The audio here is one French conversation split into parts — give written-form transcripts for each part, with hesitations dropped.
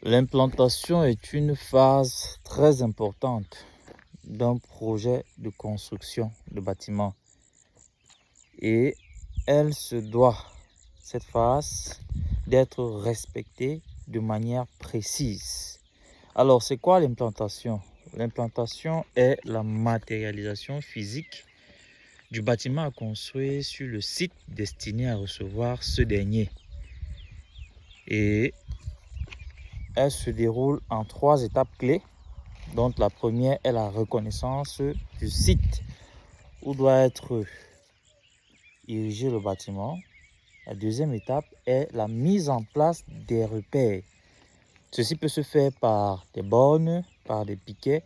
L'implantation est une phase très importante d'un projet de construction de bâtiment et elle se doit, cette phase, d'être respectée de manière précise. Alors, c'est quoi l'implantation? L'implantation est la matérialisation physique du bâtiment à construire sur le site destiné à recevoir ce dernier. Et elle se déroule en 3 étapes clés. Donc la première est la reconnaissance du site où doit être érigé le bâtiment. La deuxième étape est la mise en place des repères. Ceci peut se faire par des bornes, par des piquets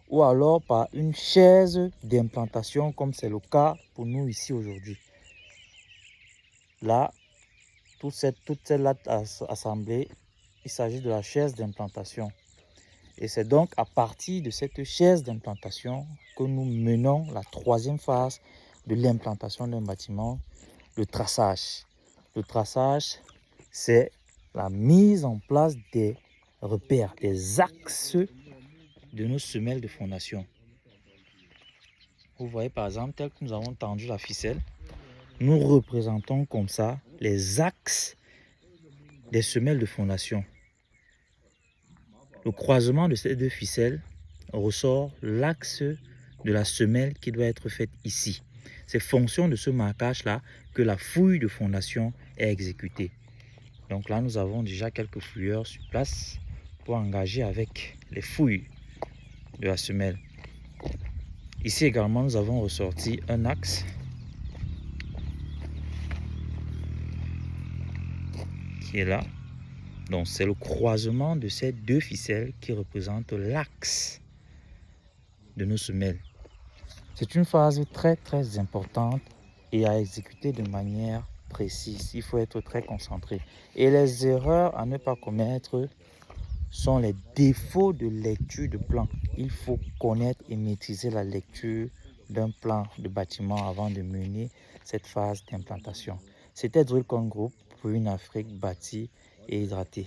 ou alors par une chaise d'implantation comme c'est le cas pour nous ici aujourd'hui. Là, toute cette latte assemblée, il s'agit de la chaise d'implantation. Et c'est donc à partir de cette chaise d'implantation que nous menons la troisième phase de l'implantation d'un bâtiment, le traçage. Le traçage, c'est la mise en place des repères, des axes de nos semelles de fondation. Vous voyez par exemple, tel que nous avons tendu la ficelle, nous représentons comme ça les axes des semelles de fondation. Le croisement de ces 2 ficelles ressort l'axe de la semelle qui doit être faite ici. C'est fonction de ce marquage-là que la fouille de fondation est exécutée. Donc là, nous avons déjà quelques fouilleurs sur place pour engager avec les fouilles de la semelle. Ici également, nous avons ressorti un axe qui est là. Donc c'est le croisement de ces 2 ficelles qui représentent l'axe de nos semelles. C'est une phase très importante et à exécuter de manière précise. Il faut être très concentré. Et les erreurs à ne pas commettre sont les défauts de lecture de plan. Il faut connaître et maîtriser la lecture d'un plan de bâtiment avant de mener cette phase d'implantation. C'était Drillcon Group pour une Afrique bâtie et hydratée.